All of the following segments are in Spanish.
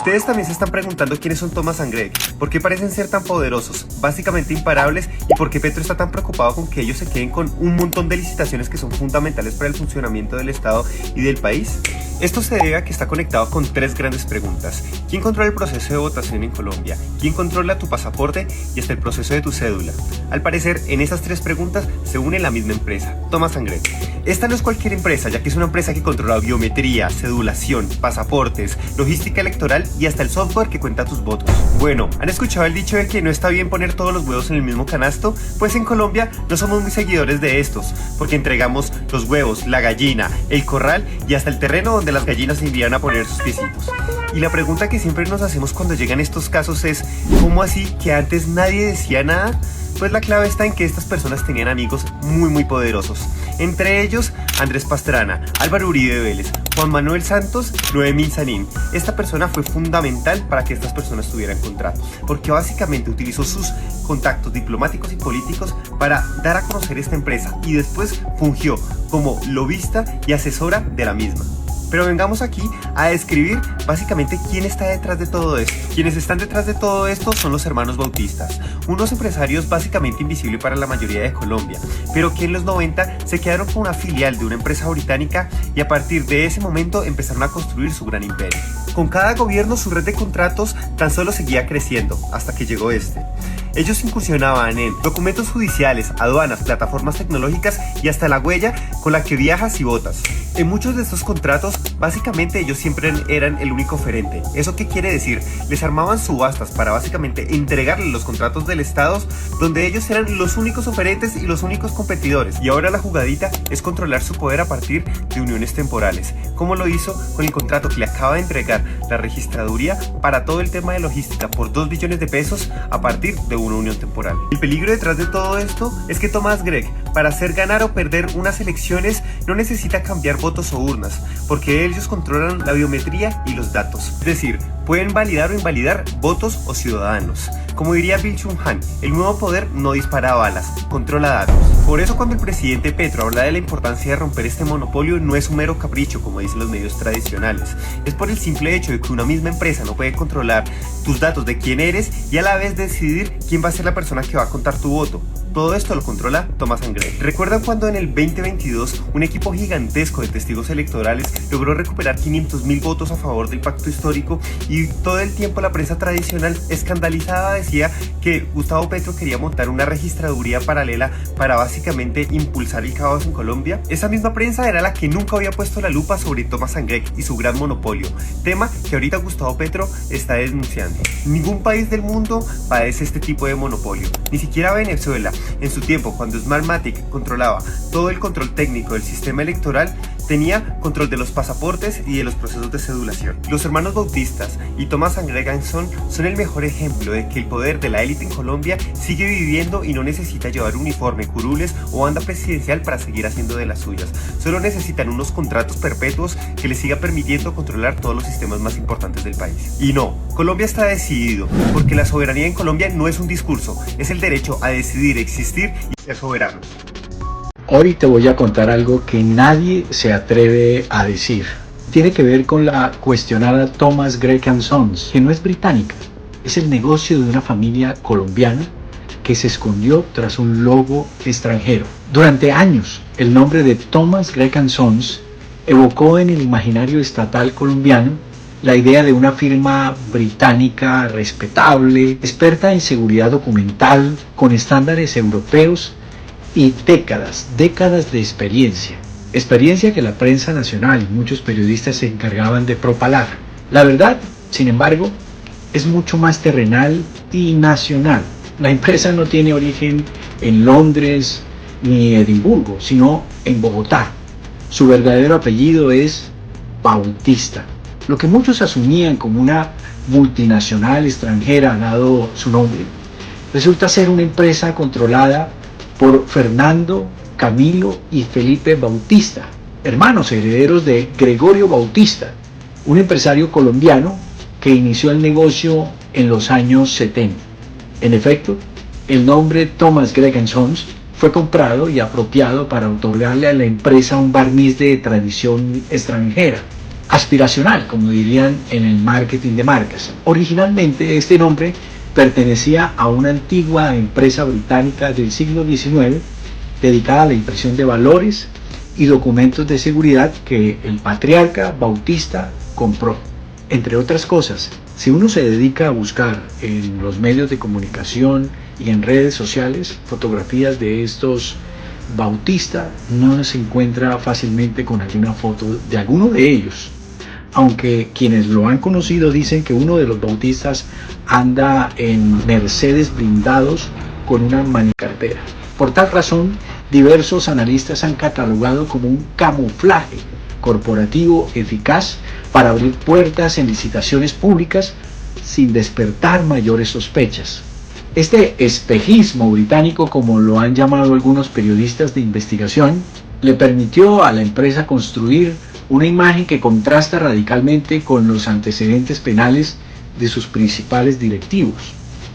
Ustedes también se están preguntando quiénes son Thomas and Greg, por qué parecen ser tan poderosos, básicamente imparables, y por qué Petro está tan preocupado con que ellos se queden con un montón de licitaciones que son fundamentales para el funcionamiento del Estado y del país. Esto se debe a que está conectado con tres grandes preguntas: ¿quién controla el proceso de votación en Colombia? ¿Quién controla tu pasaporte? Y hasta el proceso de tu cédula. Al parecer, en esas tres preguntas se une la misma empresa, Thomas and Greg. Esta no es cualquier empresa, ya que es una empresa que controla biometría, cedulación, pasaportes, logística electoral y hasta el software que cuenta tus votos. Bueno, ¿han escuchado el dicho de que no está bien poner todos los huevos en el mismo canasto? Pues en Colombia no somos muy seguidores de estos, porque entregamos los huevos, la gallina, el corral y hasta el terreno donde las gallinas se envían a poner sus piecitos. Y la pregunta que siempre nos hacemos cuando llegan estos casos es: ¿cómo así que antes nadie decía nada? Pues la clave está en que estas personas tenían amigos muy poderosos. Entre ellos, Andrés Pastrana, Álvaro Uribe Vélez, Juan Manuel Santos, Noemí Sanín. Esta persona fue fundamental para que estas personas tuvieran contratos, porque básicamente utilizó sus contactos diplomáticos y políticos para dar a conocer esta empresa y después fungió como lobista y asesora de la misma. Pero vengamos aquí a describir básicamente quién está detrás de todo esto. Quienes están detrás de todo esto son los hermanos Bautistas, unos empresarios básicamente invisibles para la mayoría de Colombia, pero que en los 90 se quedaron con una filial de una empresa británica y a partir de ese momento empezaron a construir su gran imperio. Con cada gobierno su red de contratos tan solo seguía creciendo hasta que llegó este. Ellos incursionaban en documentos judiciales, aduanas, plataformas tecnológicas y hasta la huella con la que viajas y votas. En muchos de estos contratos, básicamente ellos siempre eran el único oferente. ¿Eso qué quiere decir? Les armaban subastas para básicamente entregarles los contratos del Estado, donde ellos eran los únicos oferentes y los únicos competidores. Y ahora la jugadita es controlar su poder a partir de uniones temporales, como lo hizo con el contrato que le acaba de entregar la registraduría para todo el tema de logística por 2 billones de pesos a partir de una unión temporal. El peligro detrás de todo esto es que Thomas Greg, para hacer ganar o perder unas elecciones, no necesita cambiar votos o urnas, porque ellos controlan la biometría y los datos. Es decir, pueden validar o invalidar votos o ciudadanos. Como diría Bill Chung-han, el nuevo poder no dispara balas, controla datos. Por eso cuando el presidente Petro habla de la importancia de romper este monopolio, no es un mero capricho como dicen los medios tradicionales. Es por el simple hecho de que una misma empresa no puede controlar tus datos de quién eres y a la vez decidir quién va a ser la persona que va a contar tu voto. Todo esto lo controla Thomas and Greg. ¿Recuerdan cuando en el 2022 un equipo gigantesco de testigos electorales logró recuperar 500.000 votos a favor del pacto histórico y todo el tiempo la prensa tradicional escandalizada decía que Gustavo Petro quería montar una registraduría paralela para básicamente impulsar el caos en Colombia? Esa misma prensa era la que nunca había puesto la lupa sobre Thomas and Greg y su gran monopolio, tema que ahorita Gustavo Petro está denunciando. Ningún país del mundo padece este tipo de monopolio, ni siquiera Venezuela. En su tiempo, cuando Smartmatic controlaba todo el control técnico del sistema electoral, tenía control de los pasaportes y de los procesos de cedulación. Los hermanos Bautistas y Thomas and Greg son el mejor ejemplo de que el poder de la élite en Colombia sigue viviendo y no necesita llevar uniforme, curules o banda presidencial para seguir haciendo de las suyas. Solo necesitan unos contratos perpetuos que les siga permitiendo controlar todos los sistemas más importantes del país. Y no, Colombia está decidido, porque la soberanía en Colombia no es un discurso, es el derecho a decidir, existir y ser soberano. Hoy te voy a contar algo que nadie se atreve a decir. Tiene que ver con la cuestionada Thomas Greg & Sons, que no es británica. Es el negocio de una familia colombiana que se escondió tras un logo extranjero. Durante años, el nombre de Thomas Greg & Sons evocó en el imaginario estatal colombiano la idea de una firma británica respetable, experta en seguridad documental, con estándares europeos y décadas de experiencia que la prensa nacional y muchos periodistas se encargaban de propalar. La verdad, sin embargo, es mucho más terrenal y nacional. La empresa no tiene origen en Londres ni Edimburgo, sino en Bogotá. Su verdadero apellido es Bautista. Lo que muchos asumían como una multinacional extranjera, dado su nombre, resulta ser una empresa controlada por Fernando, Camilo y Felipe Bautista, hermanos herederos de Gregorio Bautista, un empresario colombiano que inició el negocio en los años 70. En efecto, el nombre Thomas Greg & Sons fue comprado y apropiado para otorgarle a la empresa un barniz de tradición extranjera. aspiracional, como dirían en el marketing de marcas. Originalmente este nombre pertenecía a una antigua empresa británica del siglo XIX dedicada a la impresión de valores y documentos de seguridad que el patriarca Bautista compró. Entre otras cosas, si uno se dedica a buscar en los medios de comunicación y en redes sociales fotografías de estos Bautista, no se encuentra fácilmente con alguna foto de alguno de ellos, aunque quienes lo han conocido dicen que uno de los Bautistas anda en Mercedes blindados con una manicartera. Por tal razón, diversos analistas han catalogado como un camuflaje corporativo eficaz para abrir puertas en licitaciones públicas sin despertar mayores sospechas. Este espejismo británico, como lo han llamado algunos periodistas de investigación, le permitió a la empresa construir una imagen que contrasta radicalmente con los antecedentes penales de sus principales directivos,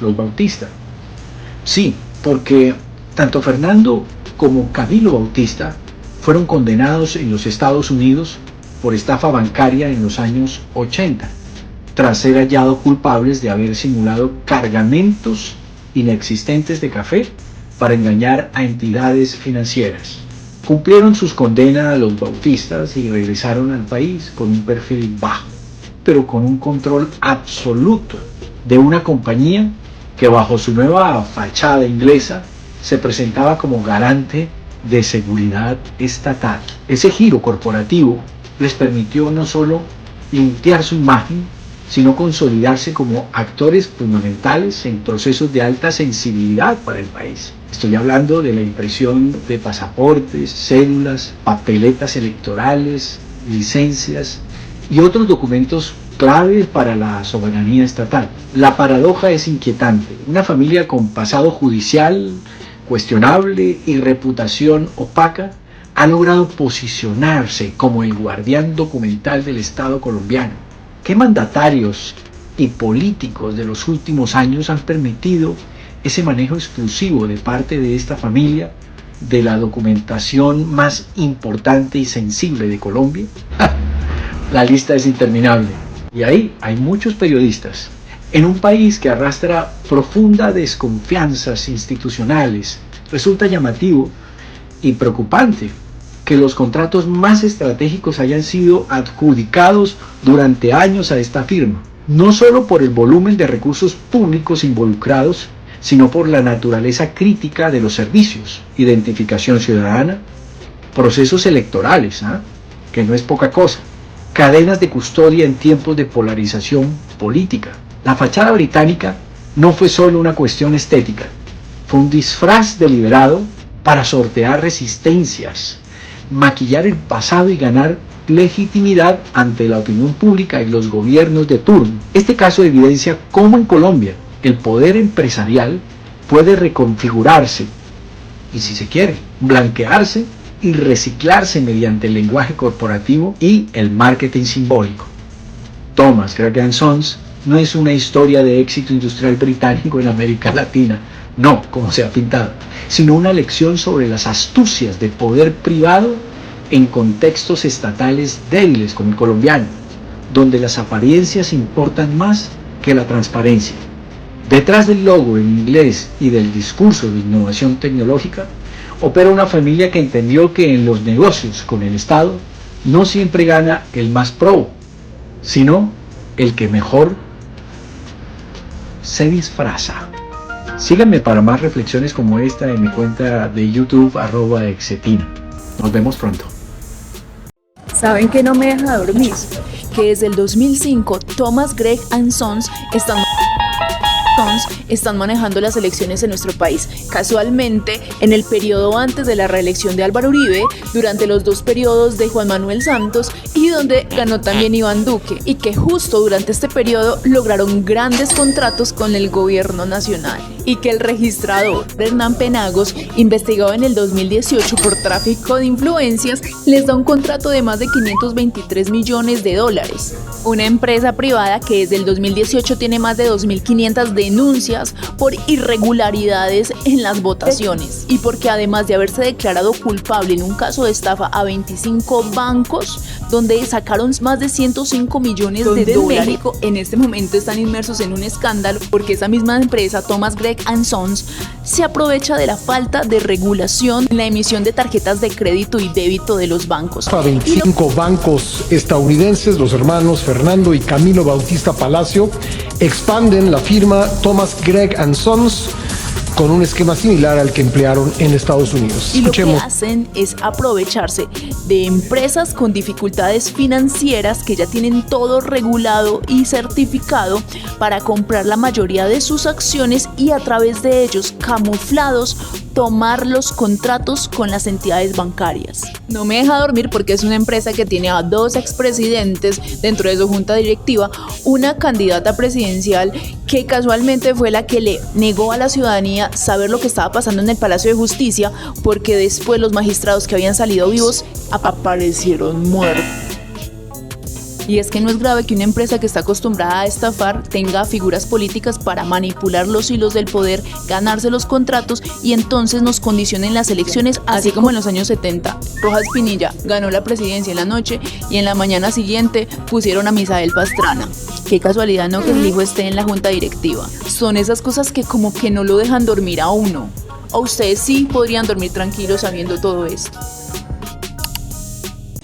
los Bautista. Sí, porque tanto Fernando como Camilo Bautista fueron condenados en los Estados Unidos por estafa bancaria en los años 80, tras ser hallados culpables de haber simulado cargamentos inexistentes de café para engañar a entidades financieras. Cumplieron sus condenas los Bautistas y regresaron al país con un perfil bajo, pero con un control absoluto de una compañía que bajo su nueva fachada inglesa se presentaba como garante de seguridad estatal. Ese giro corporativo les permitió no solo limpiar su imagen, sino consolidarse como actores fundamentales en procesos de alta sensibilidad para el país. Estoy hablando de la impresión de pasaportes, cédulas, papeletas electorales, licencias y otros documentos clave para la soberanía estatal. La paradoja es inquietante. Una familia con pasado judicial cuestionable y reputación opaca ha logrado posicionarse como el guardián documental del Estado colombiano. ¿Qué mandatarios y políticos de los últimos años han permitido ese manejo exclusivo de parte de esta familia de la documentación más importante y sensible de Colombia? La lista es interminable. Y ahí hay muchos periodistas. En un país que arrastra profundas desconfianzas institucionales, resulta llamativo y preocupante que los contratos más estratégicos hayan sido adjudicados durante años a esta firma, no solo por el volumen de recursos públicos involucrados, sino por la naturaleza crítica de los servicios, identificación ciudadana, procesos electorales, que no es poca cosa, cadenas de custodia en tiempos de polarización política. La fachada británica no fue solo una cuestión estética, fue un disfraz deliberado para sortear resistencias, maquillar el pasado y ganar legitimidad ante la opinión pública y los gobiernos de turno. Este caso evidencia cómo en Colombia el poder empresarial puede reconfigurarse y, si se quiere, blanquearse y reciclarse mediante el lenguaje corporativo y el marketing simbólico. Thomas Gregg & Sons no es una historia de éxito industrial británico en América Latina, no, como se ha pintado, sino una lección sobre las astucias de poder privado en contextos estatales débiles como el colombiano, donde las apariencias importan más que la transparencia. Detrás del logo en inglés y del discurso de innovación tecnológica, opera una familia que entendió que en los negocios con el Estado no siempre gana el más pro, sino el que mejor se disfraza. Síganme para más reflexiones como esta en mi cuenta de YouTube @exetina. Nos vemos pronto. ¿Saben qué no me deja dormir? Que desde el 2005 Thomas Gregg & Sons están manejando las elecciones en nuestro país. Casualmente, en el periodo antes de la reelección de Álvaro Uribe, durante los 2 periodos de Juan Manuel Santos y donde ganó también Iván Duque, y que justo durante este periodo lograron grandes contratos con el gobierno nacional, y que el registrador Hernán Penagos, investigado en el 2018 por tráfico de influencias, les da un contrato de más de $523 millones. Una empresa privada que desde el 2018 tiene más de 2.500 denuncias por irregularidades en las votaciones, y porque además de haberse declarado culpable en un caso de estafa a 25 bancos, donde sacaron más de 105 millones de dólares. México en este momento están inmersos en un escándalo porque esa misma empresa, Thomas Gregg & Sons, se aprovecha de la falta de regulación en la emisión de tarjetas de crédito y débito de los bancos. A 25 bancos estadounidenses, los hermanos Fernando y Camilo Bautista Palacio, expanden la firma Thomas Gregg & Sons con un esquema similar al que emplearon en Estados Unidos. Y lo que hacen es aprovecharse de empresas con dificultades financieras que ya tienen todo regulado y certificado para comprar la mayoría de sus acciones y a través de ellos, camuflados, tomar los contratos con las entidades bancarias. No me deja dormir porque es una empresa que tiene a 2 expresidentes dentro de su junta directiva, una candidata presidencial que casualmente fue la que le negó a la ciudadanía saber lo que estaba pasando en el Palacio de Justicia, porque después los magistrados que habían salido vivos aparecieron muertos. Y es que no es grave que una empresa que está acostumbrada a estafar tenga figuras políticas para manipular los hilos del poder, ganarse los contratos y entonces nos condicionen las elecciones, así como en los años 70. Rojas Pinilla ganó la presidencia en la noche y en la mañana siguiente pusieron a Misael Pastrana. Qué casualidad, ¿no?, que el hijo esté en la junta directiva. Son esas cosas que como que no lo dejan dormir a uno. O ustedes sí podrían dormir tranquilos sabiendo todo esto.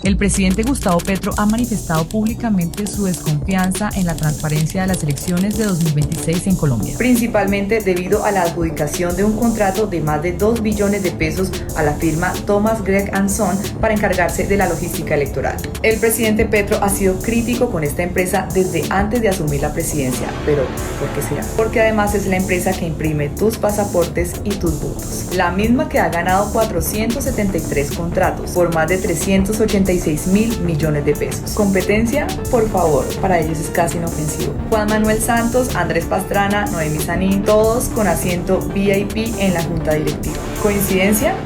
El presidente Gustavo Petro ha manifestado públicamente su desconfianza en la transparencia de las elecciones de 2026 en Colombia. Principalmente debido a la adjudicación de un contrato de más de 2 billones de pesos a la firma Thomas Gregg & Sons para encargarse de la logística electoral. El presidente Petro ha sido crítico con esta empresa desde antes de asumir la presidencia. Pero, ¿por qué será? Porque además es la empresa que imprime tus pasaportes y tus votos. La misma que ha ganado 473 contratos por más de 386 mil millones de pesos. Competencia, por favor, para ellos es casi inofensivo. Juan Manuel Santos, Andrés Pastrana, Noemí Sanín, todos con asiento VIP en la junta directiva. ¿Coincidencia?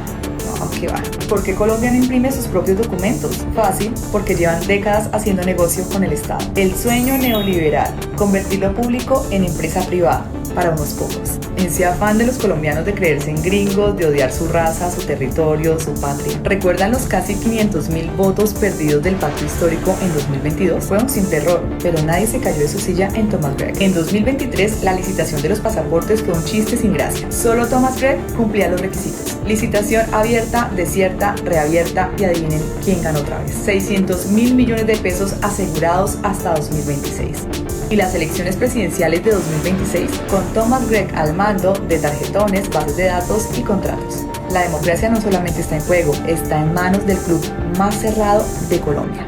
No, qué va. ¿Por qué Colombia no imprime sus propios documentos? Fácil, porque llevan décadas haciendo negocio con el Estado. El sueño neoliberal, convertir lo público en empresa privada para unos pocos. En ese afán de los colombianos de creerse en gringos, de odiar su raza, su territorio, su patria. ¿Recuerdan los casi 500.000 votos perdidos del pacto histórico en 2022? Fue un simple error, pero nadie se cayó de su silla en Thomas Gregg. En 2023, la licitación de los pasaportes fue un chiste sin gracia. Solo Thomas Gregg cumplía los requisitos. Licitación abierta, desierta, reabierta y adivinen quién ganó otra vez. 600.000 millones de pesos asegurados hasta 2026. Y las elecciones presidenciales de 2026 con Thomas Gregg al mando de tarjetones, bases de datos y contratos. La democracia no solamente está en juego, está en manos del club más cerrado de Colombia.